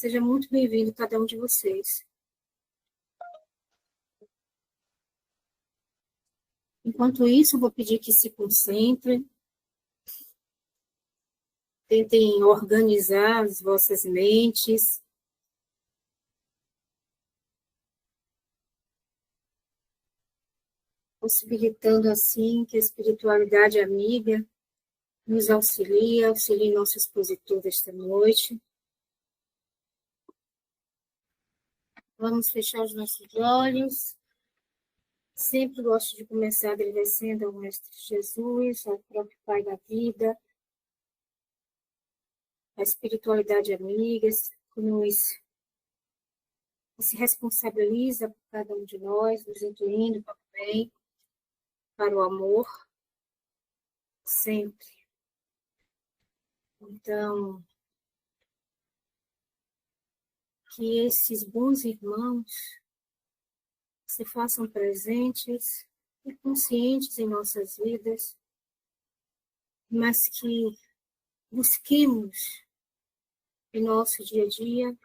Seja muito bem-vindo cada um de vocês. Enquanto isso, eu vou pedir que se concentrem, tentem organizar as vossas mentes, possibilitando assim que a espiritualidade amiga nos auxilie nosso expositor desta noite. Vamos fechar os nossos olhos. Sempre gosto de começar agradecendo ao Mestre Jesus, ao próprio Pai da vida, à espiritualidade amiga, que se responsabiliza por cada um de nós, nos incluindo para o bem, para o amor, sempre. Então, que esses bons irmãos se façam presentes e conscientes em nossas vidas, mas que busquemos em nosso dia a dia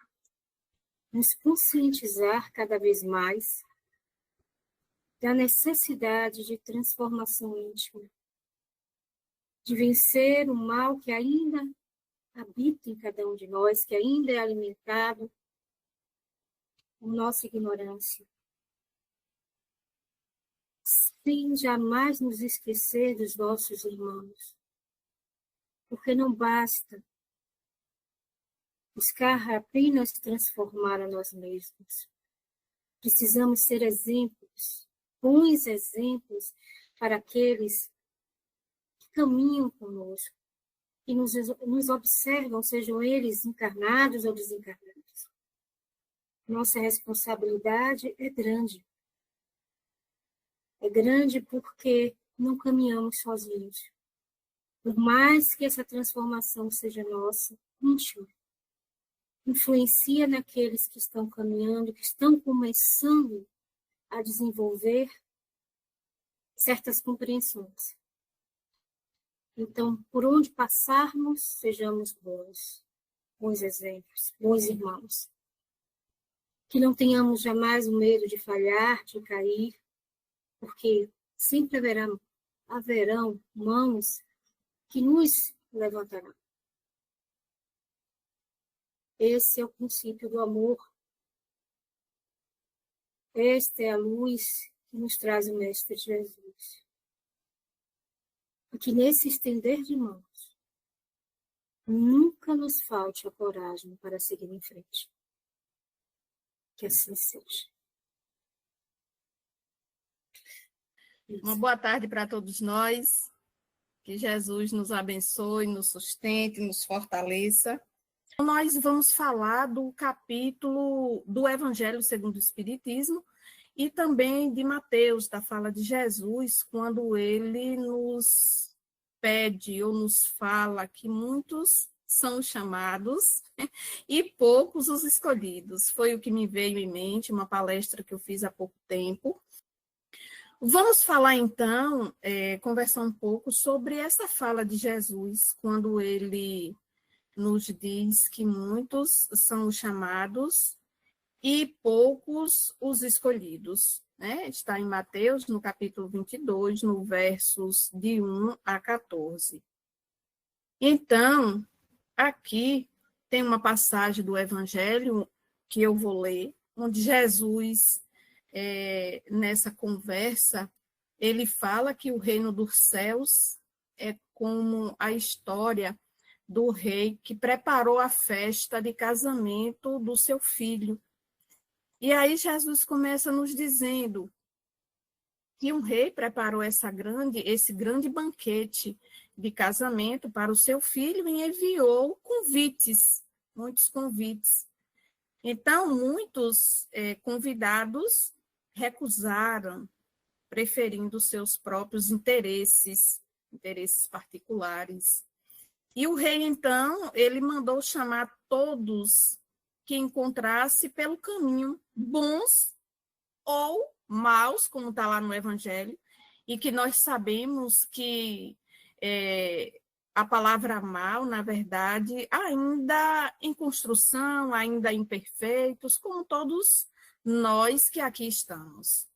nos conscientizar cada vez mais da necessidade de transformação íntima, de vencer o mal que ainda habita em cada um de nós, que ainda é alimentado por nossa ignorância, sem jamais nos esquecer dos nossos irmãos, porque não basta buscar apenas transformar a nós mesmos. Precisamos ser exemplos, bons exemplos para aqueles que caminham conosco, que nos observam, sejam eles encarnados ou desencarnados. Nossa responsabilidade é grande. É grande porque não caminhamos sozinhos. Por mais que essa transformação seja nossa, íntima, influencia naqueles que estão caminhando, que estão começando a desenvolver certas compreensões. Então, por onde passarmos, sejamos bons exemplos, bons irmãos. Que não tenhamos jamais o medo de falhar, de cair, porque sempre haverão mãos que nos levantarão. Esse é o princípio do amor. Esta é a luz que nos traz o Mestre Jesus. E que nesse estender de mãos, nunca nos falte a coragem para seguir em frente. Que assim seja. Uma boa tarde para todos nós. Que Jesus nos abençoe, nos sustente, nos fortaleça. Nós vamos falar do capítulo do Evangelho segundo o Espiritismo e também de Mateus, da fala de Jesus, quando ele nos pede ou nos fala que muitos são os chamados e poucos os escolhidos. Foi o que me veio em mente, uma palestra que eu fiz há pouco tempo. Vamos falar, então, conversar um pouco sobre essa fala de Jesus, quando ele nos diz que muitos são os chamados e poucos os escolhidos. Né? Está em Mateus, no capítulo 22, no versos de 1 a 14. Então, aqui tem uma passagem do Evangelho que eu vou ler, onde Jesus, nessa conversa, ele fala que o reino dos céus é como a história do rei que preparou a festa de casamento do seu filho. E aí Jesus começa nos dizendo que um rei preparou esse grande banquete de casamento para o seu filho e enviou convites, muitos convites. Então, muitos convidados recusaram, preferindo seus próprios interesses particulares. E o rei, então, ele mandou chamar todos que encontrasse pelo caminho, bons ou maus, como está lá no Evangelho, e que nós sabemos que a palavra mal, na verdade, ainda em construção, ainda imperfeitos, como todos nós que aqui estamos.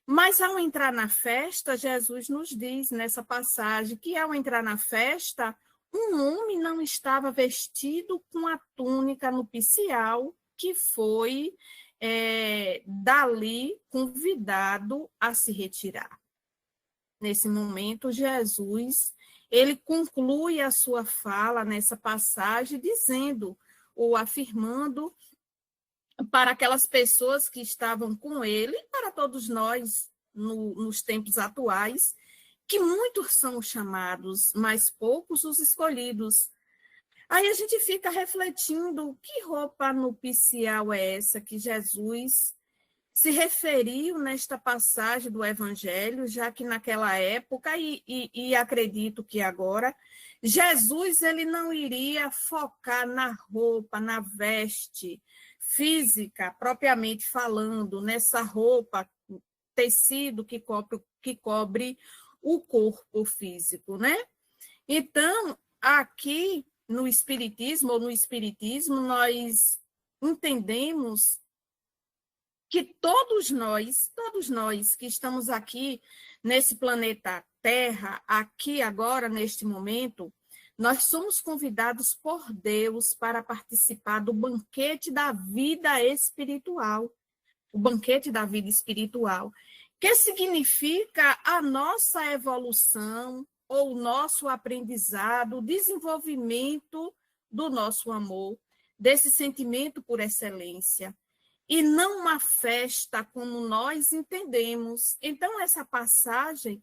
Mas ao entrar na festa, Jesus nos diz nessa passagem que ao entrar na festa, um homem não estava vestido com a túnica nupcial que foi dali convidado a se retirar. Nesse momento, Jesus, ele conclui a sua fala nessa passagem dizendo ou afirmando para aquelas pessoas que estavam com ele, para todos nós nos tempos atuais, que muitos são os chamados, mas poucos os escolhidos. Aí a gente fica refletindo que roupa nupcial é essa que Jesus se referiu nesta passagem do Evangelho, já que naquela época, e acredito que agora, Jesus ele não iria focar na roupa, na veste física, propriamente falando, nessa roupa, tecido que cobre o corpo físico, né? Então, aqui no Espiritismo, nós entendemos que todos nós que estamos aqui nesse planeta Terra, aqui agora, neste momento, nós somos convidados por Deus para participar do banquete da vida espiritual. O banquete da vida espiritual, que significa a nossa evolução, ou o nosso aprendizado, o desenvolvimento do nosso amor, desse sentimento por excelência. E não uma festa como nós entendemos. Então, essa passagem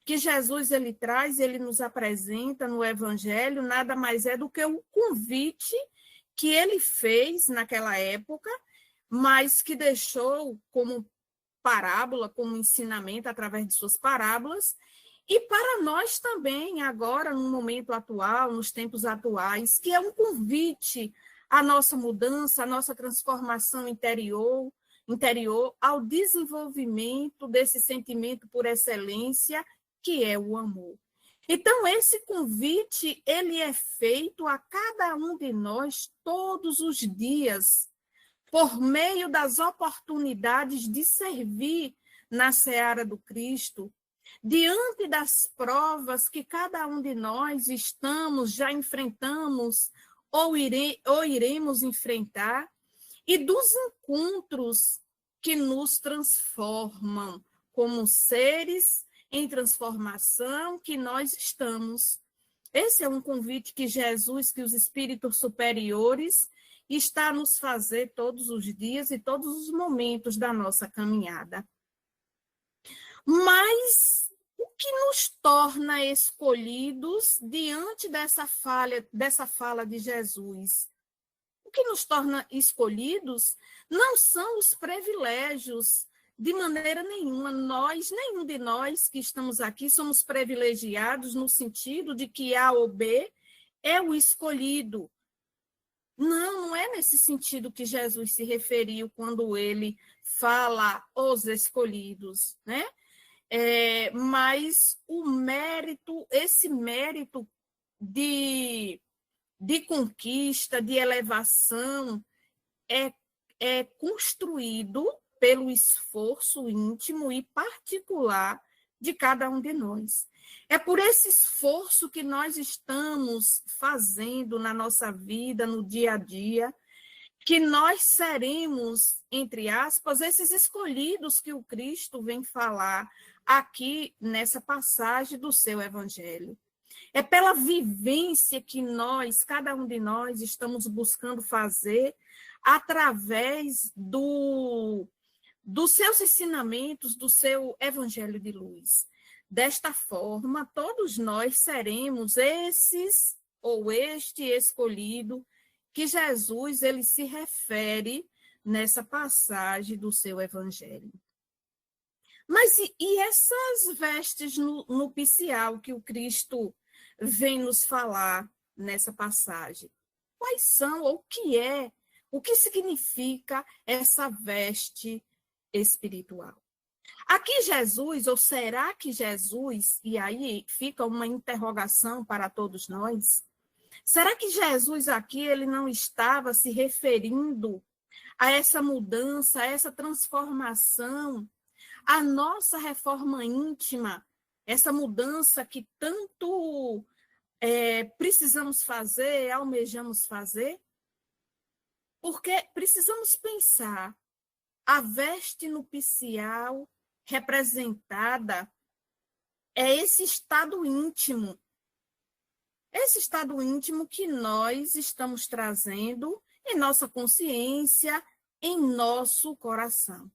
que Jesus ele traz, ele nos apresenta no Evangelho, nada mais é do que o convite que ele fez naquela época, mas que deixou como parábola, como ensinamento através de suas parábolas, e para nós também, agora, no momento atual, nos tempos atuais, que é um convite à nossa mudança, à nossa transformação interior ao desenvolvimento desse sentimento por excelência, que é o amor. Então, esse convite, ele é feito a cada um de nós todos os dias, por meio das oportunidades de servir na seara do Cristo, diante das provas que cada um de nós já enfrentamos ou iremos enfrentar, e dos encontros que nos transformam como seres em transformação que nós estamos. Esse é um convite que Jesus, que os espíritos superiores está a nos fazer todos os dias e todos os momentos da nossa caminhada. Mas o que nos torna escolhidos diante dessa fala de Jesus? O que nos torna escolhidos não são os privilégios, de maneira nenhuma. Nenhum de nós que estamos aqui somos privilegiados no sentido de que A ou B é o escolhido. Não é nesse sentido que Jesus se referiu quando ele fala os escolhidos, né? Mas o mérito, esse mérito de conquista, de elevação, é construído pelo esforço íntimo e particular de cada um de nós. É por esse esforço que nós estamos fazendo na nossa vida, no dia a dia, que nós seremos, entre aspas, esses escolhidos que o Cristo vem falar aqui nessa passagem do seu Evangelho. É pela vivência que cada um de nós, estamos buscando fazer através dos seus ensinamentos, do seu Evangelho de luz. Desta forma, todos nós seremos esses ou este escolhido que Jesus ele se refere nessa passagem do seu Evangelho. Mas e essas vestes nupcial que o Cristo vem nos falar nessa passagem? Quais são, ou o que significa essa veste espiritual? Aqui Jesus, ou será que Jesus, e aí fica uma interrogação para todos nós, será que Jesus aqui ele não estava se referindo a essa mudança, a essa transformação, a nossa reforma íntima, essa mudança que tanto precisamos fazer, almejamos fazer? Porque precisamos pensar, a veste nupcial representada é esse estado íntimo que nós estamos trazendo em nossa consciência, em nosso coração.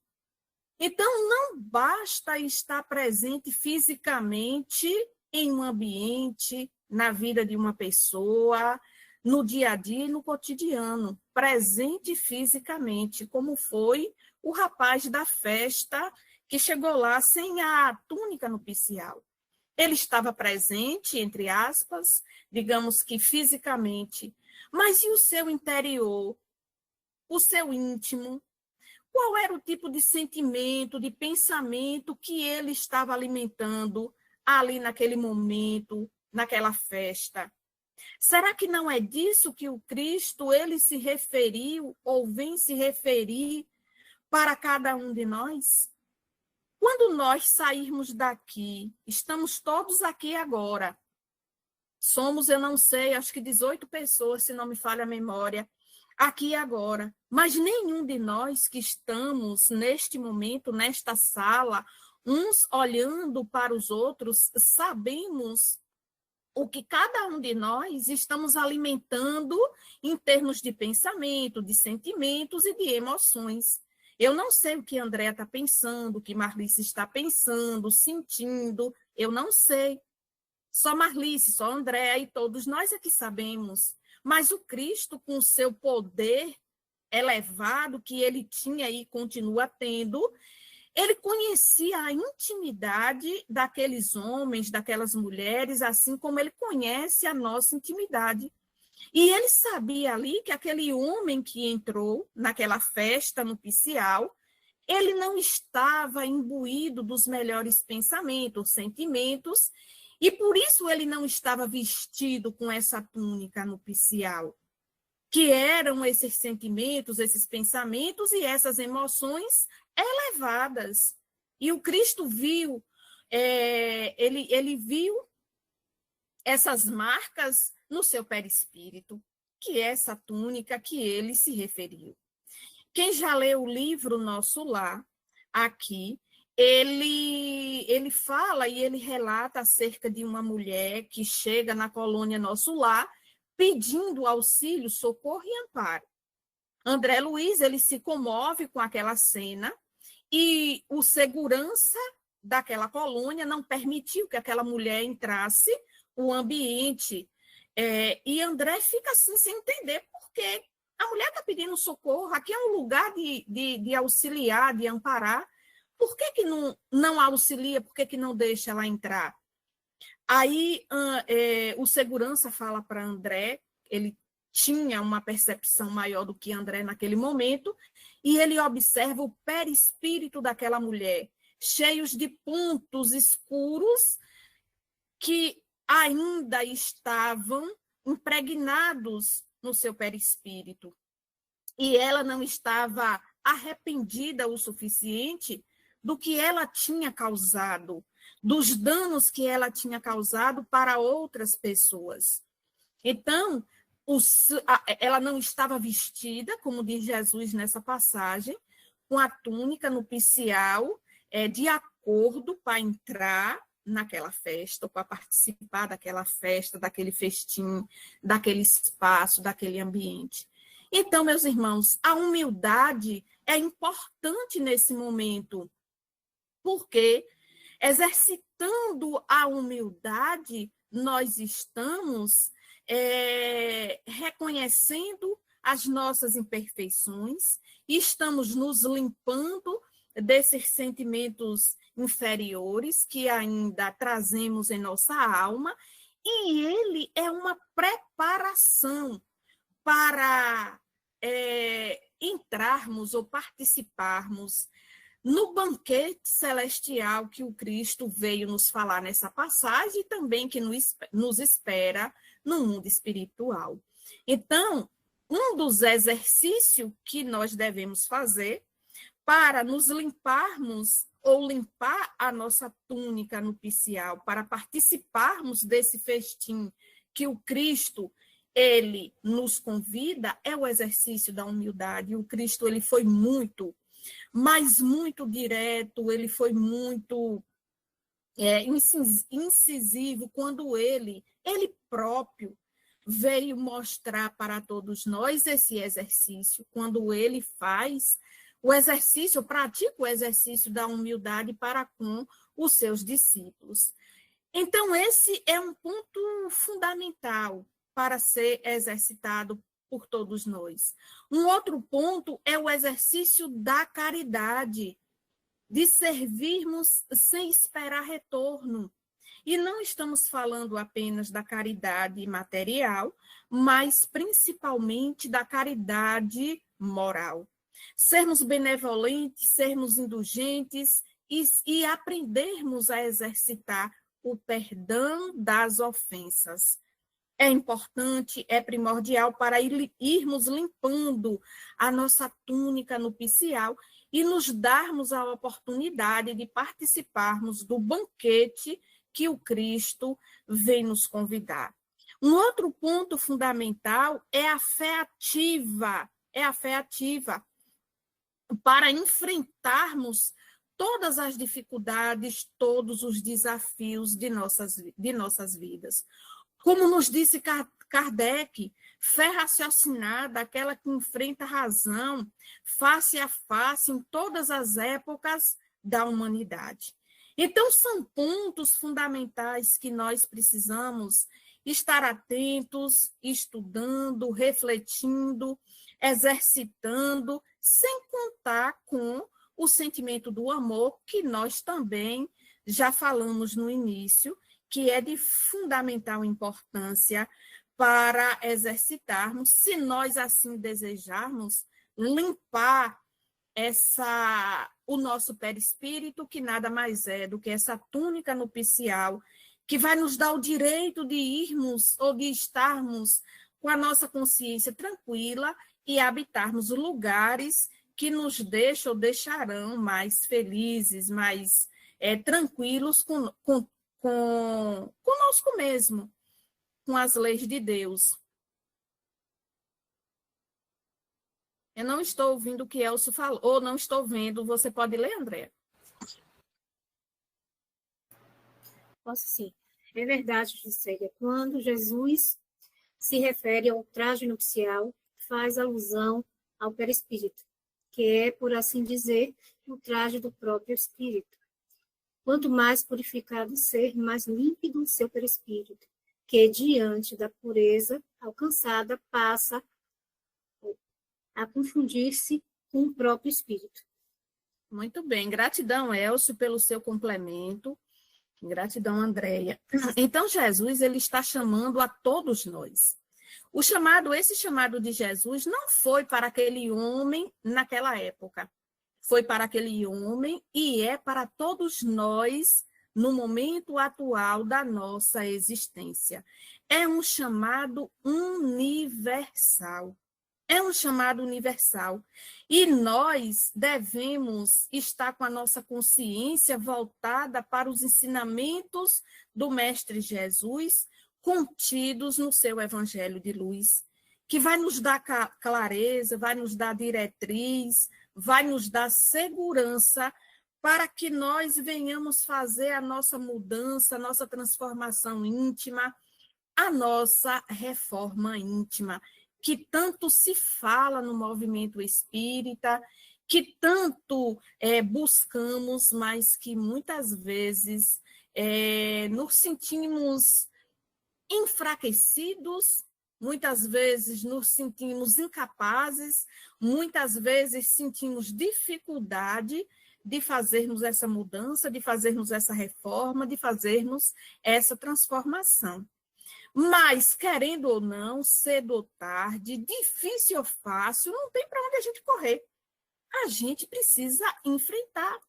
Então, não basta estar presente fisicamente em um ambiente, na vida de uma pessoa, no dia a dia e no cotidiano, presente fisicamente, como foi o rapaz da festa que chegou lá sem a túnica nupcial. Ele estava presente, entre aspas, digamos que fisicamente, mas e o seu interior, o seu íntimo? Qual era o tipo de sentimento, de pensamento que ele estava alimentando ali naquele momento, naquela festa? Será que não é disso que o Cristo ele se referiu ou vem se referir para cada um de nós? Quando nós sairmos daqui, estamos todos aqui agora. Somos, eu não sei, acho que 18 pessoas, se não me falha a memória, aqui agora. Mas nenhum de nós que estamos neste momento, nesta sala, uns olhando para os outros, sabemos o que cada um de nós estamos alimentando em termos de pensamento, de sentimentos e de emoções. Eu não sei o que Andréa está pensando, o que Marlice está pensando, sentindo, eu não sei. Só Marlice, só Andréa e todos nós é que sabemos. Mas o Cristo, com o seu poder elevado que ele tinha e continua tendo, ele conhecia a intimidade daqueles homens, daquelas mulheres, assim como ele conhece a nossa intimidade. E ele sabia ali que aquele homem que entrou naquela festa nupcial, ele não estava imbuído dos melhores pensamentos, sentimentos, e por isso ele não estava vestido com essa túnica nupcial, que eram esses sentimentos, esses pensamentos e essas emoções elevadas. E o Cristo viu, ele viu essas marcas no seu perispírito, que é essa túnica que ele se referiu. Quem já leu o livro Nosso Lar, aqui, ele fala e ele relata acerca de uma mulher que chega na colônia Nosso Lar pedindo auxílio, socorro e amparo. André Luiz, ele se comove com aquela cena e o segurança daquela colônia não permitiu que aquela mulher entrasse o ambiente. E André fica assim sem entender por quê. A mulher está pedindo socorro, aqui é um lugar de auxiliar, de amparar. Por que não auxilia? Por que não deixa ela entrar? Aí o segurança fala para André, ele tinha uma percepção maior do que André naquele momento, e ele observa o perispírito daquela mulher, cheios de pontos escuros que ainda estavam impregnados no seu perispírito. E ela não estava arrependida o suficiente do que ela tinha causado, dos danos que ela tinha causado para outras pessoas. Então, ela não estava vestida, como diz Jesus nessa passagem, com a túnica nupcial de acordo para entrar naquela festa, ou para participar daquela festa, daquele festim, daquele espaço, daquele ambiente. Então, meus irmãos, a humildade é importante nesse momento, porque exercitando a humildade, nós estamos reconhecendo as nossas imperfeições, estamos nos limpando desses sentimentos inferiores que ainda trazemos em nossa alma, e ele é uma preparação para entrarmos ou participarmos no banquete celestial que o Cristo veio nos falar nessa passagem e também que nos espera no mundo espiritual. Então, um dos exercícios que nós devemos fazer para nos limparmos ou limpar a nossa túnica nupcial, para participarmos desse festim que o Cristo ele nos convida, é o exercício da humildade. O Cristo ele foi muito, mas muito direto, ele foi muito incisivo quando ele próprio veio mostrar para todos nós esse exercício, quando ele faz o exercício, pratica o exercício da humildade para com os seus discípulos. Então, esse é um ponto fundamental para ser exercitado por todos nós. Um outro ponto é o exercício da caridade, de servirmos sem esperar retorno. E não estamos falando apenas da caridade material, mas principalmente da caridade moral. Sermos benevolentes, sermos indulgentes e aprendermos a exercitar o perdão das ofensas. É importante, é primordial para irmos limpando a nossa túnica nupcial e nos darmos a oportunidade de participarmos do banquete que o Cristo vem nos convidar. Um outro ponto fundamental é a fé ativa, para enfrentarmos todas as dificuldades, todos os desafios de nossas vidas. Como nos disse Kardec, fé raciocinada, aquela que enfrenta a razão, face a face, em todas as épocas da humanidade. Então, são pontos fundamentais que nós precisamos estar atentos, estudando, refletindo, exercitando, sem contar com o sentimento do amor, que nós também já falamos no início, que é de fundamental importância para exercitarmos, se nós assim desejarmos, limpar o nosso perispírito, que nada mais é do que essa túnica nupcial, que vai nos dar o direito de irmos ou de estarmos com a nossa consciência tranquila e habitarmos lugares que nos deixam ou deixarão mais felizes, mais tranquilos conosco mesmo, com as leis de Deus. Eu não estou ouvindo o que Elcio falou, ou não estou vendo. Você pode ler, André? Posso sim. É verdade, Gisele. Quando Jesus se refere ao traje nupcial, faz alusão ao perispírito, que é, por assim dizer, o traje do próprio espírito. Quanto mais purificado ser, mais límpido o seu perispírito, que diante da pureza alcançada passa a confundir-se com o próprio espírito. Muito bem. Gratidão, Elcio, pelo seu complemento. Gratidão, Andréia. Então, Jesus ele está chamando a todos nós. Esse chamado de Jesus não foi para aquele homem naquela época. Foi para aquele homem e é para todos nós no momento atual da nossa existência. É um chamado universal. É um chamado universal. E nós devemos estar com a nossa consciência voltada para os ensinamentos do Mestre Jesus, contidos no seu Evangelho de Luz, que vai nos dar clareza, vai nos dar diretriz, vai nos dar segurança para que nós venhamos fazer a nossa mudança, a nossa transformação íntima, a nossa reforma íntima, que tanto se fala no movimento espírita, que tanto buscamos, mas que muitas vezes nos sentimos enfraquecidos, muitas vezes nos sentimos incapazes, muitas vezes sentimos dificuldade de fazermos essa mudança, de fazermos essa reforma, de fazermos essa transformação. Mas, querendo ou não, cedo ou tarde, difícil ou fácil, não tem para onde a gente correr. a gente precisa enfrentar.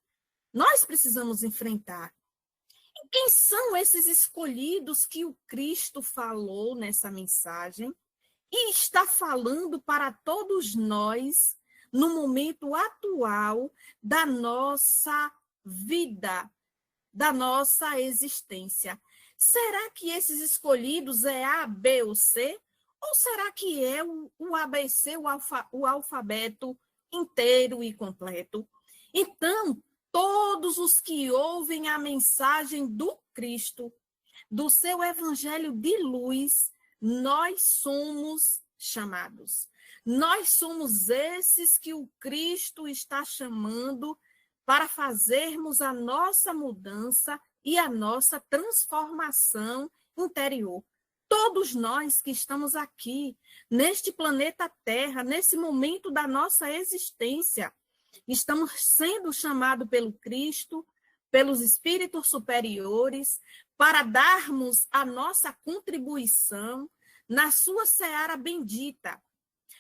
Nós precisamos enfrentar. E quem são esses escolhidos que o Cristo falou nessa mensagem e está falando para todos nós no momento atual da nossa vida, da nossa existência? Será que esses escolhidos é A, B ou C? Ou será que é o ABC, o alfabeto inteiro e completo? Então, todos os que ouvem a mensagem do Cristo, do seu evangelho de luz, nós somos chamados. Nós somos esses que o Cristo está chamando para fazermos a nossa mudança e a nossa transformação interior. Todos nós que estamos aqui, neste planeta Terra, nesse momento da nossa existência, estamos sendo chamados pelo Cristo, pelos espíritos superiores, para darmos a nossa contribuição na sua seara bendita,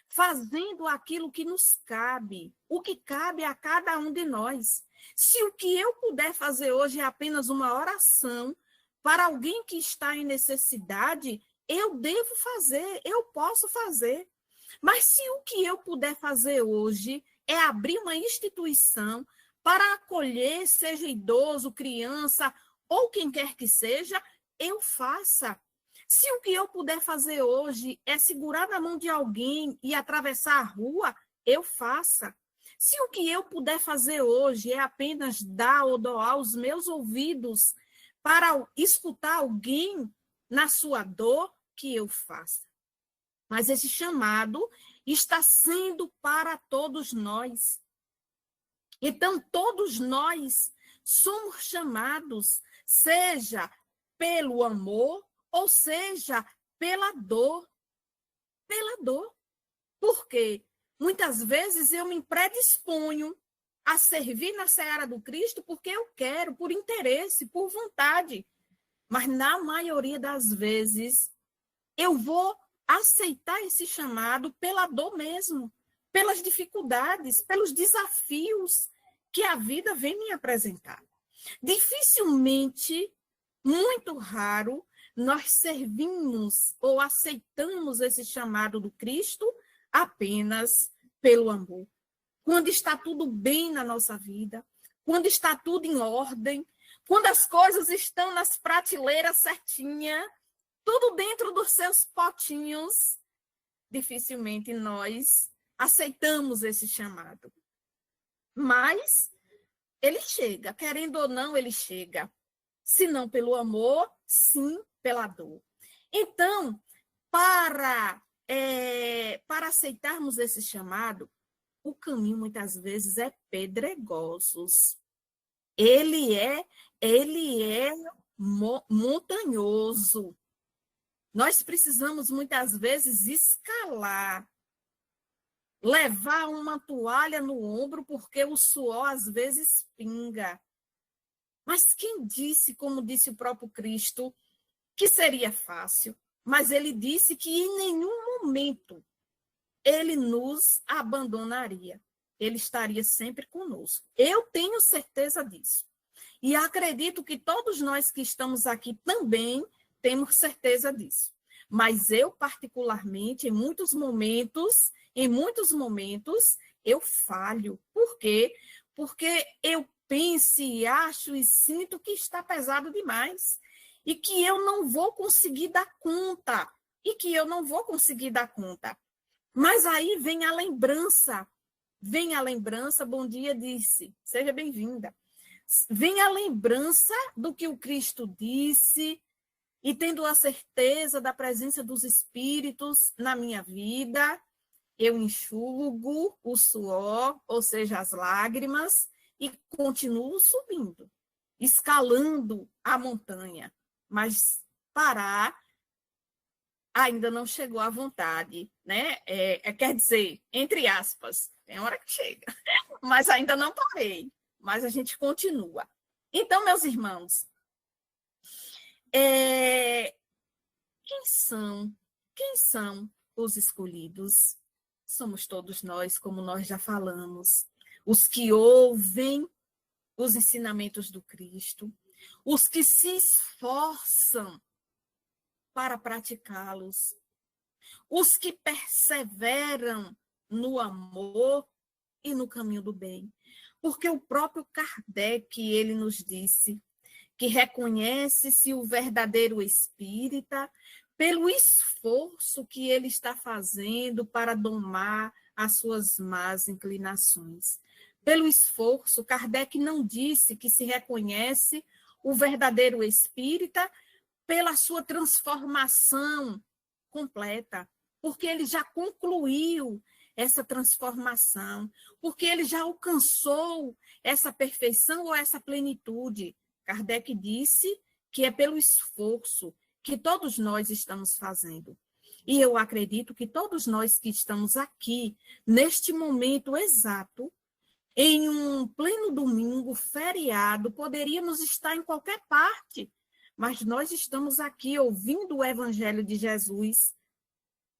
fazendo aquilo que nos cabe, o que cabe a cada um de nós. Se o que eu puder fazer hoje é apenas uma oração para alguém que está em necessidade, eu devo fazer, eu posso fazer. Mas se o que eu puder fazer hoje é abrir uma instituição para acolher, seja idoso, criança ou quem quer que seja, eu faça. Se o que eu puder fazer hoje é segurar na mão de alguém e atravessar a rua, eu faça. Se o que eu puder fazer hoje é apenas dar ou doar os meus ouvidos para escutar alguém na sua dor, que eu faça. Mas esse chamado está sendo para todos nós. Então, todos nós somos chamados, seja pelo amor, ou seja, pela dor. Pela dor. Por quê? Muitas vezes eu me predisponho a servir na seara do Cristo porque eu quero, por interesse, por vontade. Mas, na maioria das vezes, eu vou aceitar esse chamado pela dor mesmo, pelas dificuldades, pelos desafios que a vida vem me apresentar. Dificilmente, muito raro, nós servimos ou aceitamos esse chamado do Cristo apenas pelo amor. Quando está tudo bem na nossa vida, quando está tudo em ordem, quando as coisas estão nas prateleiras certinhas, tudo dentro dos seus potinhos, dificilmente nós aceitamos esse chamado. Mas ele chega, querendo ou não, ele chega. Se não pelo amor, sim pela dor. Então, para aceitarmos esse chamado, o caminho muitas vezes é pedregoso. Ele é montanhoso. Nós precisamos muitas vezes escalar, levar uma toalha no ombro, porque o suor às vezes pinga. Mas quem disse, como disse o próprio Cristo, que seria fácil? Mas ele disse que em nenhum momento ele nos abandonaria. Ele estaria sempre conosco. Eu tenho certeza disso. E acredito que todos nós que estamos aqui também temos certeza disso. Mas eu, particularmente, em muitos momentos, eu falho. Por quê? Porque eu penso e acho e sinto que está pesado demais. E que eu não vou conseguir dar conta. Mas aí vem a lembrança. Bom dia, disse. Seja bem-vinda. Vem a lembrança do que o Cristo disse, e tendo a certeza da presença dos espíritos na minha vida, eu enxugo o suor, ou seja, as lágrimas, e continuo subindo, escalando a montanha. Mas parar ainda não chegou à vontade, né? Quer dizer, entre aspas, tem hora que chega, mas ainda não parei, mas a gente continua. Então, meus irmãos, quem são os escolhidos? Somos todos nós, como nós já falamos. os que ouvem os ensinamentos do Cristo, os que se esforçam para praticá-los, os que perseveram no amor e no caminho do bem. Porque o próprio Kardec, ele nos disse que reconhece-se o verdadeiro espírita pelo esforço que ele está fazendo para domar as suas más inclinações. Pelo esforço, Kardec não disse que se reconhece o verdadeiro espírita pela sua transformação completa, porque ele já concluiu essa transformação, porque ele já alcançou essa perfeição ou essa plenitude. Kardec disse que é pelo esforço que todos nós estamos fazendo. E eu acredito que todos nós que estamos aqui, neste momento exato, em um pleno domingo, feriado, poderíamos estar em qualquer parte, mas nós estamos aqui ouvindo o Evangelho de Jesus.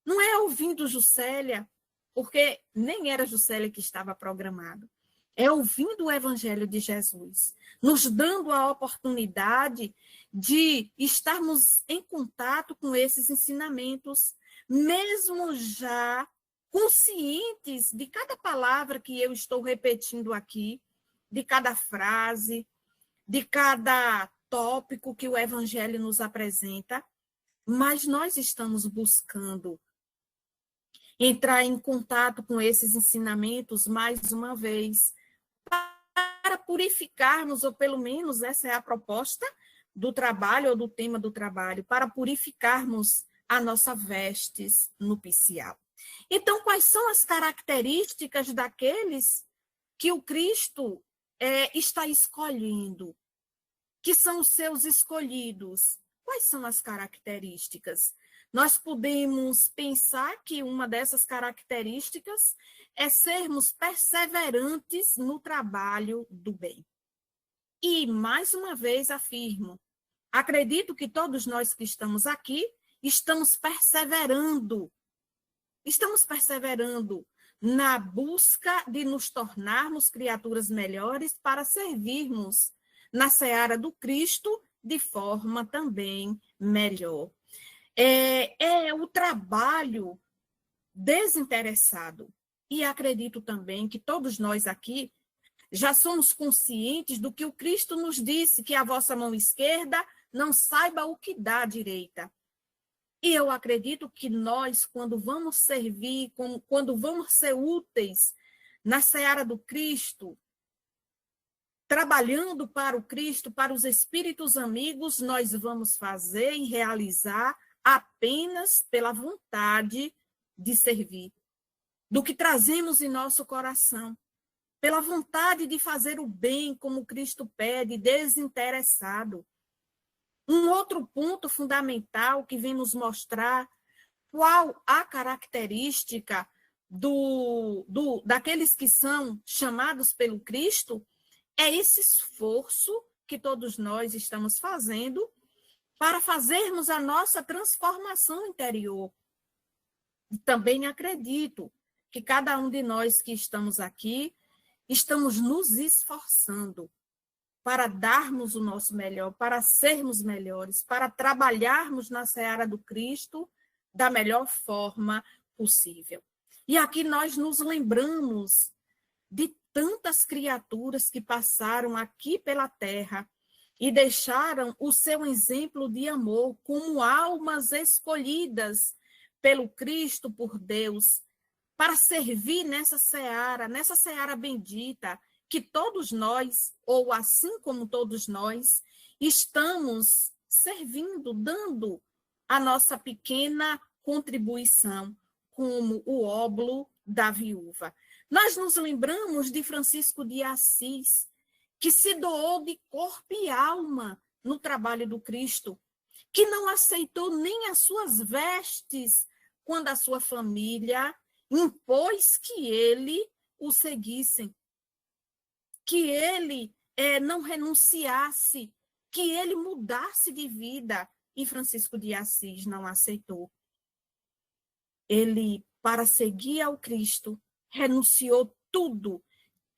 Não é ouvindo Juscelia, porque nem era Juscelia que estava programado. É ouvindo o Evangelho de Jesus, nos dando a oportunidade de estarmos em contato com esses ensinamentos, mesmo já conscientes de cada palavra que eu estou repetindo aqui, de cada frase, de cada tópico que o Evangelho nos apresenta, mas nós estamos buscando entrar em contato com esses ensinamentos mais uma vez, para purificarmos, ou pelo menos essa é a proposta do trabalho, ou do tema do trabalho, para purificarmos a nossa vestes nupcial. Então, quais são as características daqueles que o Cristo está escolhendo, que são os seus escolhidos? Quais são as características? Nós podemos pensar que uma dessas características é sermos perseverantes no trabalho do bem. E, mais uma vez, afirmo, acredito que todos nós que estamos aqui estamos perseverando na busca de nos tornarmos criaturas melhores para servirmos na seara do Cristo de forma também melhor. É o trabalho desinteressado. E acredito também que todos nós aqui já somos conscientes do que o Cristo nos disse, que a vossa mão esquerda não saiba o que dá à direita. E eu acredito que nós, quando vamos servir, quando vamos ser úteis na seara do Cristo, trabalhando para o Cristo, para os espíritos amigos, nós vamos fazer e realizar apenas pela vontade de servir, do que trazemos em nosso coração, pela vontade de fazer o bem, como Cristo pede, desinteressado. Um outro ponto fundamental que vem nos mostrar qual a característica daqueles que são chamados pelo Cristo é esse esforço que todos nós estamos fazendo para fazermos a nossa transformação interior. E também acredito que cada um de nós que estamos aqui, estamos nos esforçando para darmos o nosso melhor, para sermos melhores, para trabalharmos na seara do Cristo da melhor forma possível. E aqui nós nos lembramos de tantas criaturas que passaram aqui pela terra e deixaram o seu exemplo de amor como almas escolhidas pelo Cristo, por Deus, para servir nessa seara bendita, que todos nós, ou assim como todos nós, estamos servindo, dando a nossa pequena contribuição, como o óbolo da viúva. Nós nos lembramos de Francisco de Assis, que se doou de corpo e alma no trabalho do Cristo, que não aceitou nem as suas vestes quando a sua família impôs que ele o seguissem, que ele não renunciasse, que ele mudasse de vida, e Francisco de Assis não aceitou. Ele, para seguir ao Cristo, renunciou tudo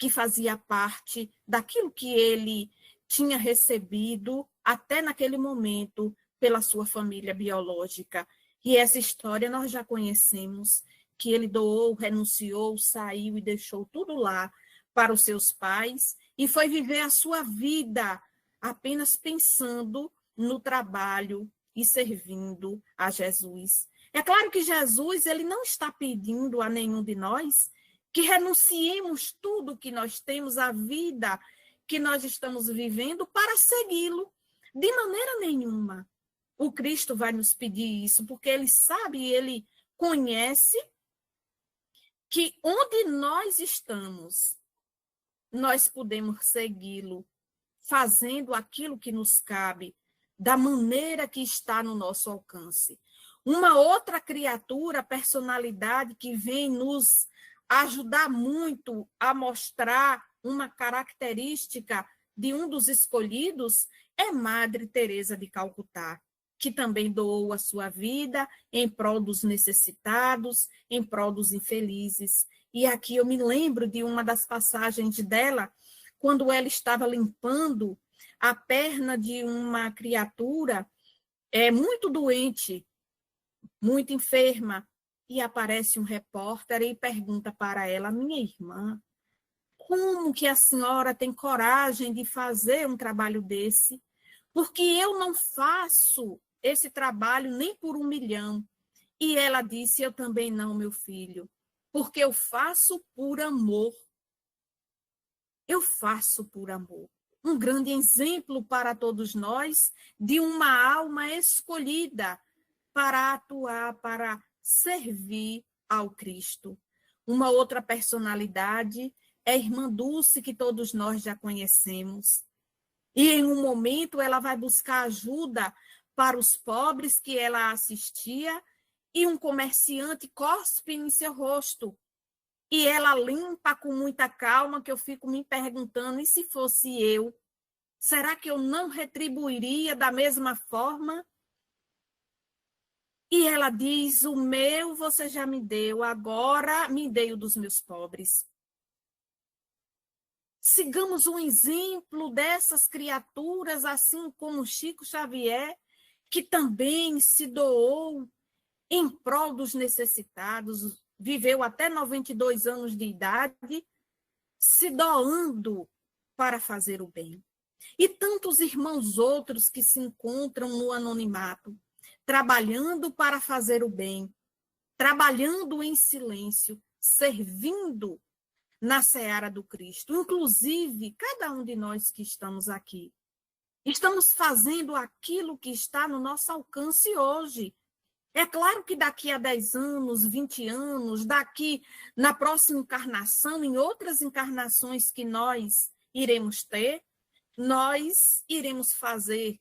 que fazia parte daquilo que ele tinha recebido até naquele momento pela sua família biológica. E essa história nós já conhecemos, que ele doou, renunciou, saiu e deixou tudo lá para os seus pais e foi viver a sua vida apenas pensando no trabalho e servindo a Jesus. É claro que Jesus ele não está pedindo a nenhum de nós que renunciemos tudo que nós temos, a vida que nós estamos vivendo, para segui-lo. De maneira nenhuma. O Cristo vai nos pedir isso, porque ele sabe, ele conhece que onde nós estamos, nós podemos segui-lo, fazendo aquilo que nos cabe, da maneira que está no nosso alcance. Uma outra criatura, personalidade que vem nos ajudar muito a mostrar uma característica de um dos escolhidos é Madre Teresa de Calcutá, que também doou a sua vida em prol dos necessitados, em prol dos infelizes. E aqui eu me lembro de uma das passagens dela, quando ela estava limpando a perna de uma criatura muito doente, muito enferma, e aparece um repórter e pergunta para ela: minha irmã, como que a senhora tem coragem de fazer um trabalho desse? Porque eu não faço esse trabalho nem por 1 milhão. E ela disse: eu também não, meu filho, porque eu faço por amor. Eu faço por amor. Um grande exemplo para todos nós de uma alma escolhida para atuar, para servir ao Cristo. Uma outra personalidade é a irmã Dulce, que todos nós já conhecemos. E em um momento ela vai buscar ajuda para os pobres que ela assistia e um comerciante cospe em seu rosto. E ela limpa com muita calma, que eu fico me perguntando, e se fosse eu? Será que eu não retribuiria da mesma forma? E ela diz: o meu você já me deu, agora me dê o dos meus pobres. Sigamos um exemplo dessas criaturas, assim como Chico Xavier, que também se doou em prol dos necessitados, viveu até 92 anos de idade, se doando para fazer o bem. E tantos irmãos outros que se encontram no anonimato, trabalhando para fazer o bem, trabalhando em silêncio, servindo na seara do Cristo. Inclusive, cada um de nós que estamos aqui, estamos fazendo aquilo que está no nosso alcance hoje. É claro que daqui a 10 anos, 20 anos, daqui na próxima encarnação, em outras encarnações que nós iremos ter, nós iremos fazer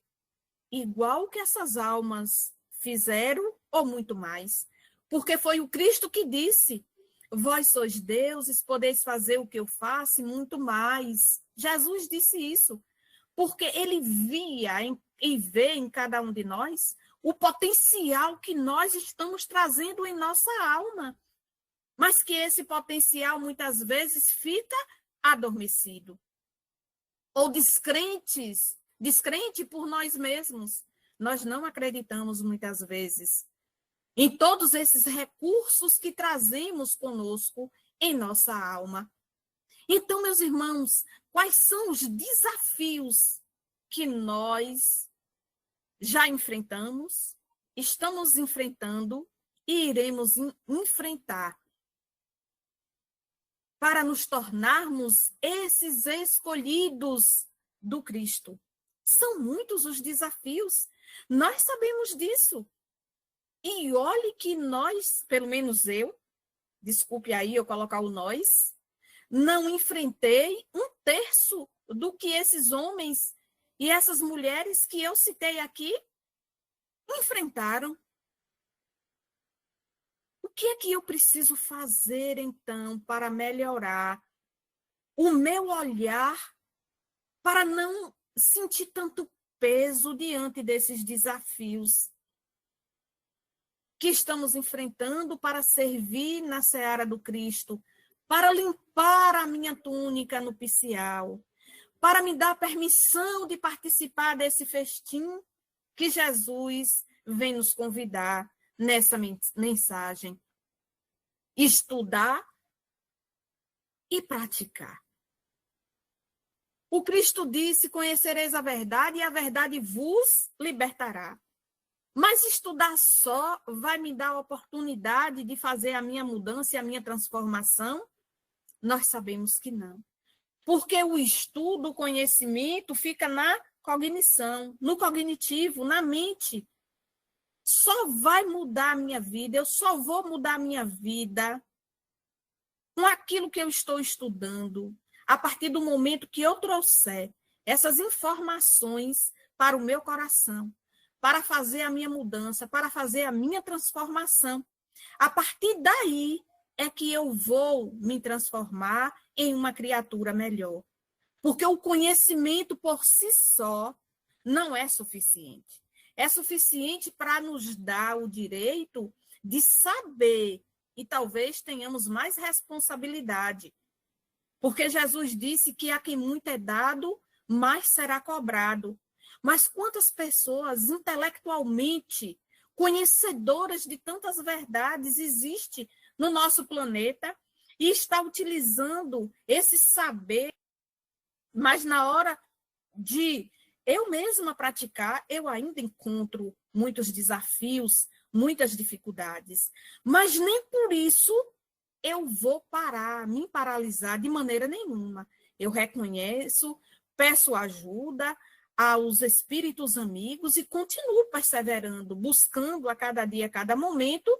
igual que essas almas fizeram ou muito mais. Porque foi o Cristo que disse: vós sois deuses, podeis fazer o que eu faço e muito mais. Jesus disse isso, porque ele via e vê em cada um de nós o potencial que nós estamos trazendo em nossa alma, mas que esse potencial muitas vezes fica adormecido ou descrente por nós mesmos. Nós não acreditamos muitas vezes em todos esses recursos que trazemos conosco em nossa alma. Então, meus irmãos, quais são os desafios que nós já enfrentamos, estamos enfrentando e iremos enfrentar para nos tornarmos esses escolhidos do Cristo? São muitos os desafios, nós sabemos disso. E olhe que nós, pelo menos eu, desculpe aí eu colocar o nós, não enfrentei 1/3 do que esses homens e essas mulheres que eu citei aqui enfrentaram. O que é que eu preciso fazer, então, para melhorar o meu olhar, para não sentir tanto peso diante desses desafios que estamos enfrentando para servir na seara do Cristo, para limpar a minha minha túnica nupcial, para me dar permissão de participar desse festim que Jesus vem nos convidar nessa mensagem. Estudar e praticar. O Cristo disse: conhecereis a verdade e a verdade vos libertará. Mas estudar só vai me dar a oportunidade de fazer a minha mudança e a minha transformação? Nós sabemos que não. Porque o estudo, o conhecimento fica na cognição, no cognitivo, na mente. Só vai mudar a minha vida, eu só vou mudar a minha vida com aquilo que eu estou estudando, a partir do momento que eu trouxer essas informações para o meu coração, para fazer a minha mudança, para fazer a minha transformação. A partir daí é que eu vou me transformar em uma criatura melhor. Porque o conhecimento por si só não é suficiente. É suficiente para nos dar o direito de saber, e talvez tenhamos mais responsabilidade. Porque Jesus disse que a quem muito é dado, mais será cobrado. Mas quantas pessoas intelectualmente conhecedoras de tantas verdades existe no nosso planeta e está utilizando esse saber, mas na hora de eu mesma praticar, eu ainda encontro muitos desafios, muitas dificuldades. Mas nem por isso eu vou parar, me paralisar de maneira nenhuma. Eu reconheço, peço ajuda aos espíritos amigos e continuo perseverando, buscando a cada dia, a cada momento,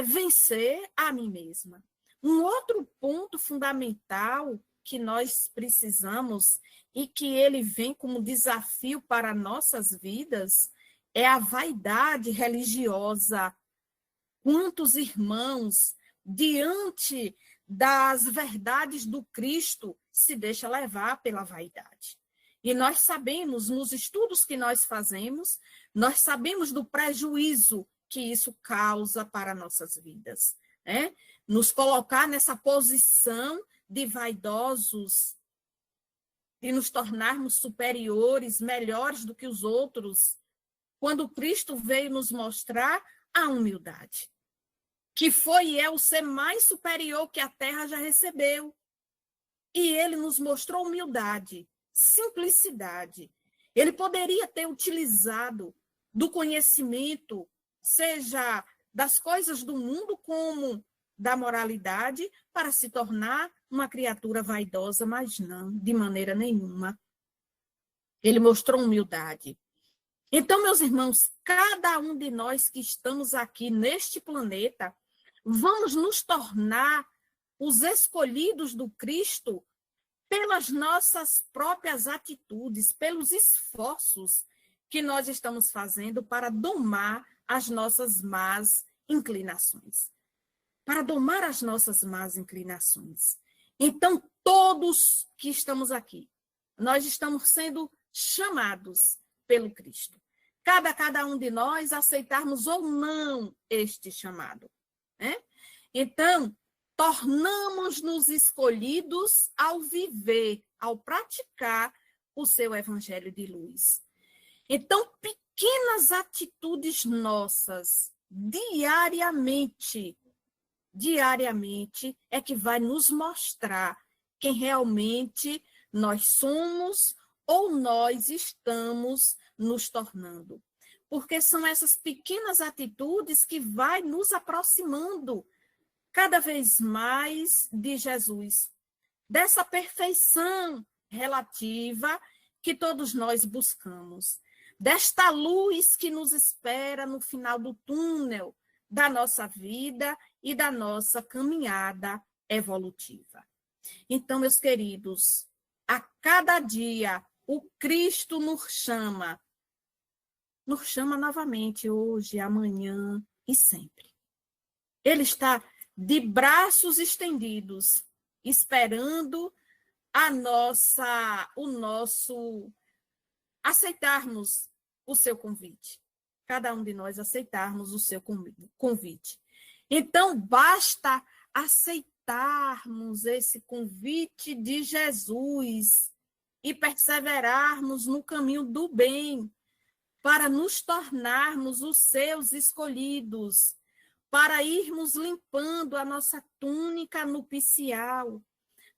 vencer a mim mesma. Um outro ponto fundamental que nós precisamos e que ele vem como desafio para nossas vidas é a vaidade religiosa. Quantos irmãos, diante das verdades do Cristo, se deixa levar pela vaidade? E nós sabemos, nos estudos que nós fazemos, nós sabemos do prejuízo que isso causa para nossas vidas, né? Nos colocar nessa posição de vaidosos, de nos tornarmos superiores, melhores do que os outros, quando Cristo veio nos mostrar a humildade, que foi e é o ser mais superior que a terra já recebeu. E ele nos mostrou humildade, simplicidade. Ele poderia ter utilizado do conhecimento, seja das coisas do mundo como da moralidade, para se tornar uma criatura vaidosa, mas não, de maneira nenhuma. Ele mostrou humildade. Então, meus irmãos, cada um de nós que estamos aqui neste planeta, vamos nos tornar os escolhidos do Cristo pelas nossas próprias atitudes, pelos esforços que nós estamos fazendo para domar as nossas más inclinações. Para domar as nossas más inclinações. Então, todos que estamos aqui, nós estamos sendo chamados pelo Cristo. Cabe a cada um de nós aceitarmos ou não este chamado, né? Então, tornamos-nos escolhidos ao viver, ao praticar o seu evangelho de luz. Então, pequenas atitudes nossas, diariamente, é que vai nos mostrar quem realmente nós somos ou nós estamos nos tornando. Porque são essas pequenas atitudes que vai nos aproximando cada vez mais de Jesus, dessa perfeição relativa que todos nós buscamos, desta luz que nos espera no final do túnel da nossa vida e da nossa caminhada evolutiva. Então, meus queridos, a cada dia o Cristo nos chama novamente hoje, amanhã e sempre. Ele está de braços estendidos, esperando aceitarmos o seu convite. Cada um de nós aceitarmos o seu convite. Então, basta aceitar aceitarmos esse convite de Jesus e perseverarmos no caminho do bem, para nos tornarmos os seus escolhidos, para irmos limpando a nossa túnica nupcial,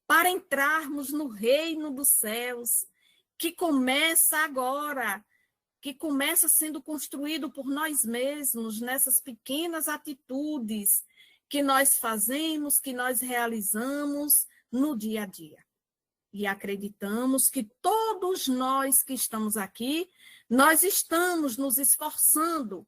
para entrarmos no reino dos céus, que começa agora, que começa sendo construído por nós mesmos, nessas pequenas atitudes que nós fazemos, que nós realizamos no dia a dia. E acreditamos que todos nós que estamos aqui, nós estamos nos esforçando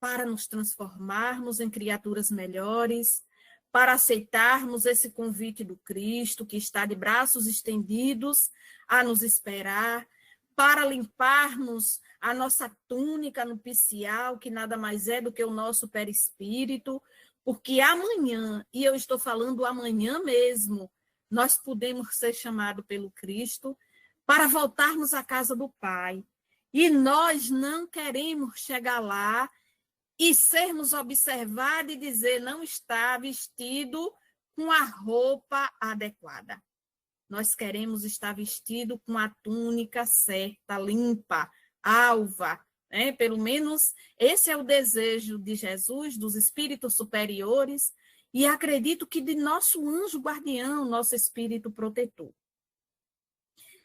para nos transformarmos em criaturas melhores, para aceitarmos esse convite do Cristo, que está de braços estendidos a nos esperar, para limparmos a nossa túnica nupcial, que nada mais é do que o nosso perispírito, porque amanhã, e eu estou falando amanhã mesmo, nós podemos ser chamados pelo Cristo para voltarmos à casa do Pai. E nós não queremos chegar lá e sermos observados e dizer não está vestido com a roupa adequada. Nós queremos estar vestido com a túnica certa, limpa, alva, né? Pelo menos esse é o desejo de Jesus, dos espíritos superiores, e acredito que de nosso anjo guardião, nosso espírito protetor.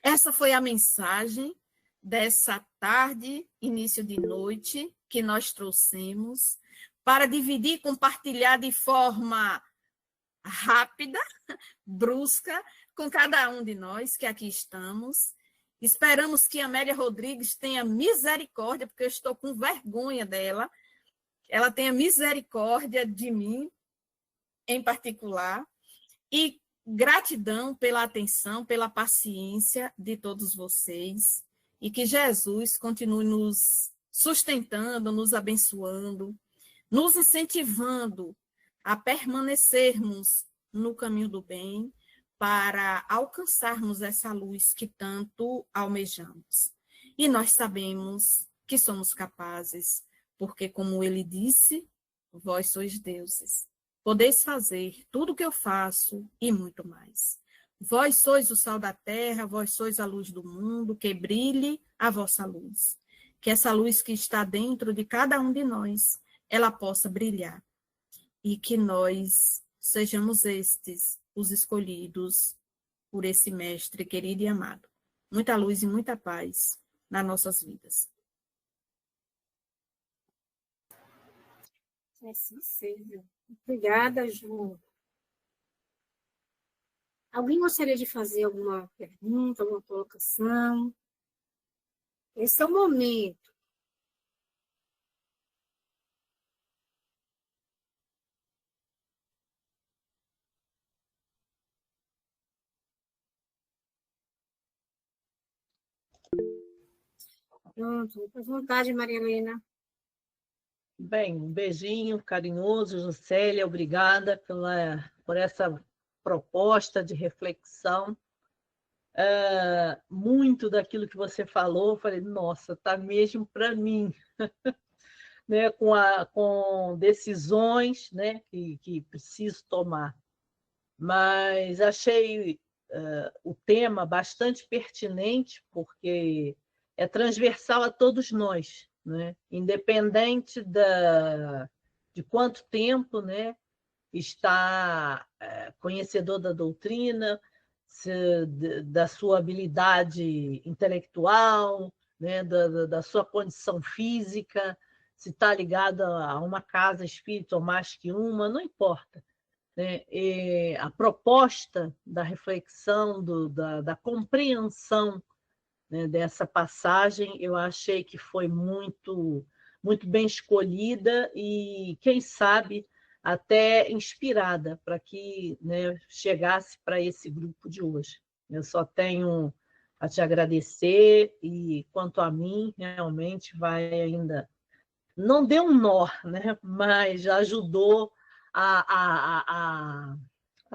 Essa foi a mensagem dessa tarde, início de noite, que nós trouxemos para dividir e compartilhar de forma rápida, brusca, com cada um de nós que aqui estamos. Esperamos que Amélia Rodrigues tenha misericórdia, porque eu estou com vergonha dela. Ela tenha misericórdia de mim, em particular, e gratidão pela atenção, pela paciência de todos vocês, e que Jesus continue nos sustentando, nos abençoando, nos incentivando a permanecermos no caminho do bem para alcançarmos essa luz que tanto almejamos. E nós sabemos que somos capazes, porque, como ele disse, vós sois deuses. Podeis fazer tudo o que eu faço e muito mais. Vós sois o sal da terra, vós sois a luz do mundo, que brilhe a vossa luz. Que essa luz que está dentro de cada um de nós, ela possa brilhar. E que nós sejamos estes, os escolhidos por esse mestre querido e amado. Muita luz e muita paz nas nossas vidas. Assim seja. Obrigada, Ju. Alguém gostaria de fazer alguma pergunta, alguma colocação? Esse é o momento. Pronto, à vontade, Maria Helena. Bem, um beijinho carinhoso, Juscelia, obrigada por essa proposta de reflexão. Muito daquilo que você falou, eu falei, nossa, está mesmo para mim, né? Com decisões, né? que preciso tomar. Mas achei o tema bastante pertinente, porque é transversal a todos nós, né? Independente de quanto tempo, né, está conhecedor da doutrina, da sua habilidade intelectual, né, da sua condição física, se está ligado a uma casa espírita ou mais que uma, não importa. Né? E a proposta da reflexão, da compreensão, né, dessa passagem, eu achei que foi muito, muito bem escolhida e, quem sabe, até inspirada para que, né, chegasse para esse grupo de hoje. Eu só tenho a te agradecer e, quanto a mim, realmente vai ainda... Não deu um nó, né, mas ajudou a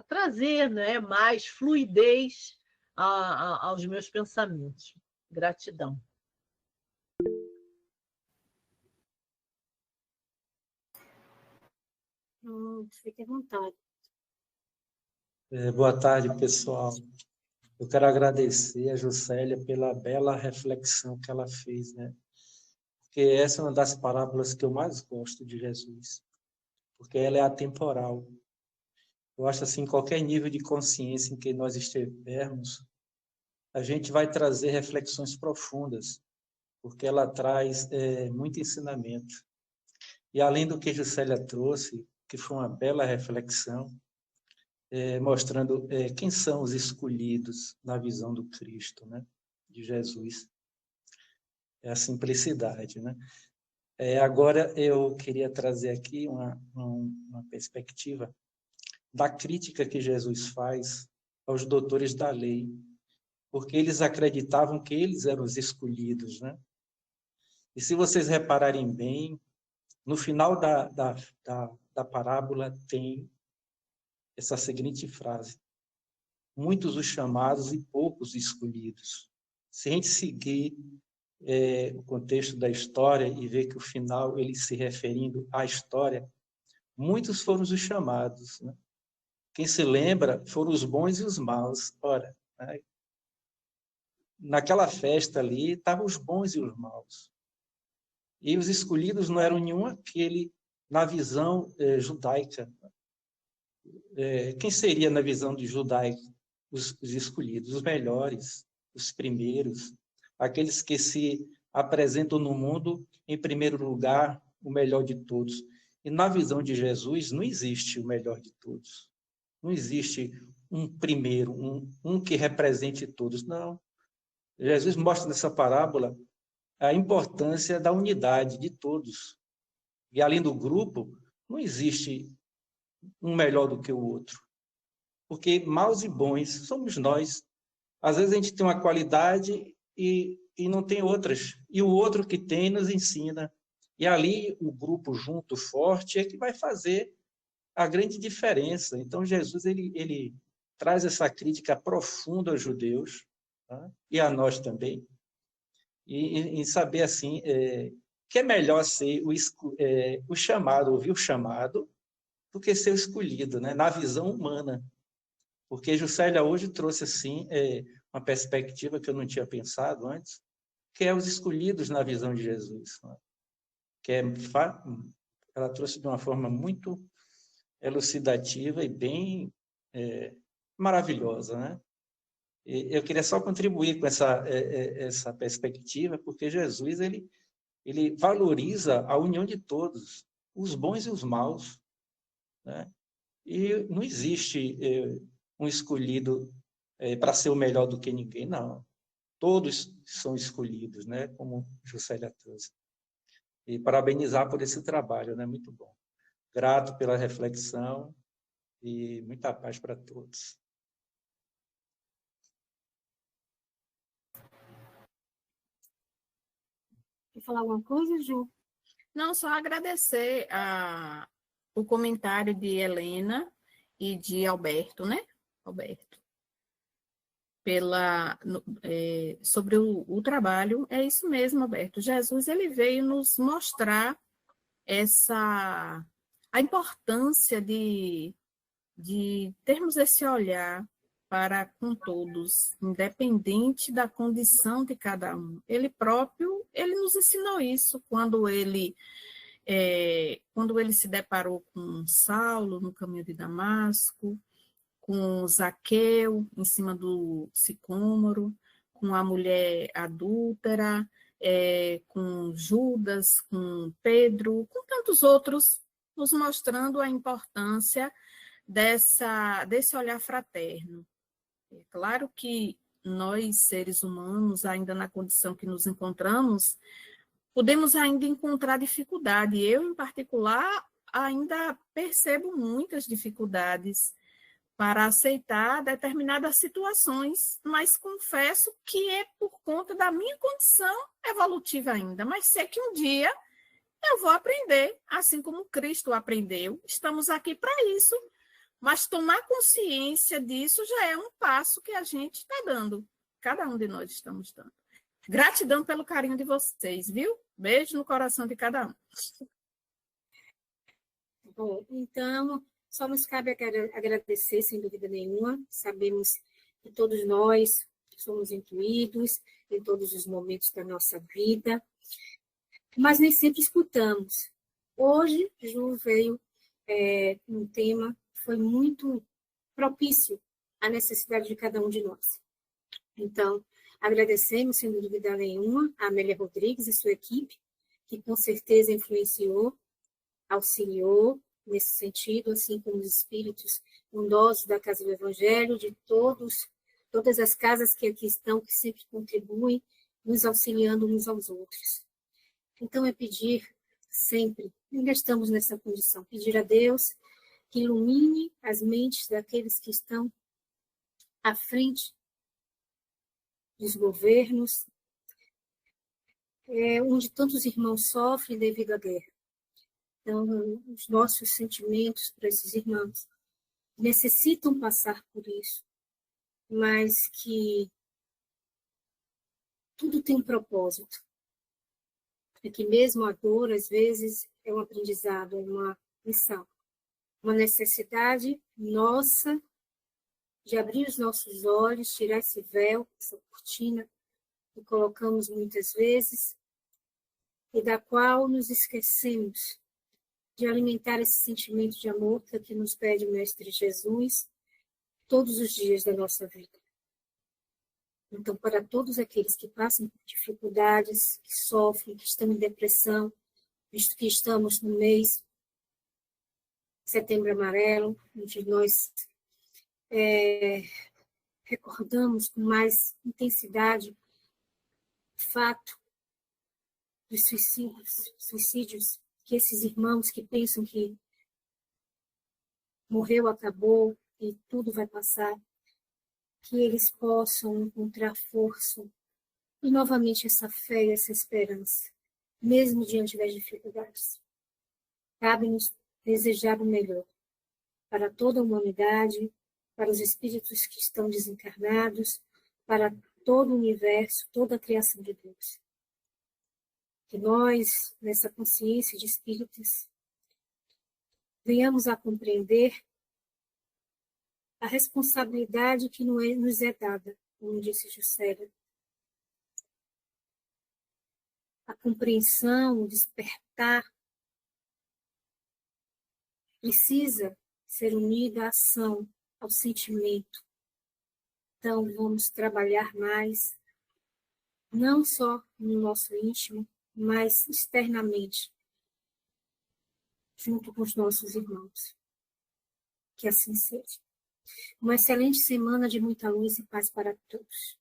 trazer, né, mais fluidez aos meus pensamentos. Gratidão. Fique à vontade. Boa tarde, pessoal. Eu quero agradecer a Juscelia pela bela reflexão que ela fez, né? Porque essa é uma das parábolas que eu mais gosto de Jesus, porque ela é atemporal. Eu acho assim, qualquer nível de consciência em que nós estivermos, a gente vai trazer reflexões profundas, porque ela traz muito ensinamento. E além do que Juscelia trouxe, que foi uma bela reflexão, mostrando quem são os escolhidos na visão do Cristo, né? De Jesus. É a simplicidade, né? Agora eu queria trazer aqui uma perspectiva da crítica que Jesus faz aos doutores da lei, porque eles acreditavam que eles eram os escolhidos, né? E se vocês repararem bem, no final da parábola tem essa seguinte frase: muitos os chamados e poucos escolhidos. Se a gente seguir o contexto da história e ver que o final ele se referindo à história, muitos foram os chamados, né? Quem se lembra foram os bons e os maus. Ora, né? Naquela festa ali estavam os bons e os maus. E os escolhidos não eram nenhum aquele na visão judaica. Quem seria na visão de judaica os escolhidos? Os melhores, os primeiros, aqueles que se apresentam no mundo, em primeiro lugar, o melhor de todos. E na visão de Jesus, não existe o melhor de todos. Não existe um primeiro, um que represente todos. Não. Jesus mostra nessa parábola a importância da unidade de todos. E além do grupo, não existe um melhor do que o outro. Porque maus e bons somos nós. Às vezes a gente tem uma qualidade e não tem outras. E o outro que tem nos ensina. E ali o grupo junto, forte, é que vai fazer a grande diferença. Então Jesus ele traz essa crítica profunda aos judeus, tá? E a nós também. E saber assim que é melhor ser o chamado, ouvir o chamado, do que ser o escolhido, né? Na visão humana. Porque Juscelia hoje trouxe assim uma perspectiva que eu não tinha pensado antes, que é os escolhidos na visão de Jesus, né? Que ela trouxe de uma forma muito elucidativa e bem maravilhosa, né? E eu queria só contribuir com essa perspectiva, porque Jesus ele valoriza a união de todos, os bons e os maus, né? E não existe um escolhido para ser o melhor do que ninguém, não. Todos são escolhidos, né? Como Juscelia trouxe. E parabenizar por esse trabalho, né? Muito bom. Grato pela reflexão e muita paz para todos. Quer falar alguma coisa, Ju? Não, só agradecer o comentário de Helena e de Alberto, né? Alberto. Sobre o trabalho, é isso mesmo, Alberto. Jesus ele veio nos mostrar a importância de termos esse olhar para com todos, independente da condição de cada um. Ele próprio, ele nos ensinou isso quando ele se deparou com Saulo no caminho de Damasco, com Zaqueu em cima do sicômoro, com a mulher adúltera, com Judas, com Pedro, com tantos outros, nos mostrando a importância desse olhar fraterno. É claro que nós, seres humanos, ainda na condição que nos encontramos, podemos ainda encontrar dificuldade. Eu, em particular, ainda percebo muitas dificuldades para aceitar determinadas situações, mas confesso que é por conta da minha condição evolutiva ainda, mas sei que um dia eu vou aprender, assim como Cristo aprendeu. Estamos aqui para isso, mas tomar consciência disso já é um passo que a gente está dando, cada um de nós estamos dando. Gratidão pelo carinho de vocês, viu? Beijo no coração de cada um. Bom, então, Só nos cabe agradecer, sem dúvida nenhuma. Sabemos que todos nós somos incluídos em todos os momentos da nossa vida, mas nem sempre escutamos. Hoje, Ju veio um tema que foi muito propício à necessidade de cada um de nós. Então, agradecemos, sem dúvida nenhuma, a Amélia Rodrigues e sua equipe, que com certeza influenciou, auxiliou nesse sentido, assim como os espíritos bondosos da Casa do Evangelho, de todas as casas que aqui estão, que sempre contribuem, nos auxiliando uns aos outros. Então, é pedir sempre, ainda estamos nessa condição, pedir a Deus que ilumine as mentes daqueles que estão à frente dos governos, onde tantos irmãos sofrem devido à guerra. Então, os nossos sentimentos para esses irmãos necessitam passar por isso, mas que tudo tem um propósito. É que mesmo a dor, às vezes, é um aprendizado, é uma lição, uma necessidade nossa de abrir os nossos olhos, tirar esse véu, essa cortina que colocamos muitas vezes e da qual nos esquecemos de alimentar esse sentimento de amor que nos pede o Mestre Jesus todos os dias da nossa vida. Então, para todos aqueles que passam por dificuldades, que sofrem, que estão em depressão, visto que estamos no mês Setembro Amarelo, onde nós recordamos com mais intensidade o fato dos suicídios, que esses irmãos que pensam que morreu, acabou e tudo vai passar, que eles possam encontrar força e novamente essa fé e essa esperança, mesmo diante das dificuldades. Cabe-nos desejar o melhor para toda a humanidade, para os espíritos que estão desencarnados, para todo o universo, toda a criação de Deus. Que nós, nessa consciência de espíritos, venhamos a compreender a responsabilidade que nos é dada, como disse Juscelia. A compreensão, o despertar, precisa ser unida à ação, ao sentimento. Então, vamos trabalhar mais, não só no nosso íntimo, mas externamente, junto com os nossos irmãos. Que assim seja. Uma excelente semana de muita luz e paz para todos.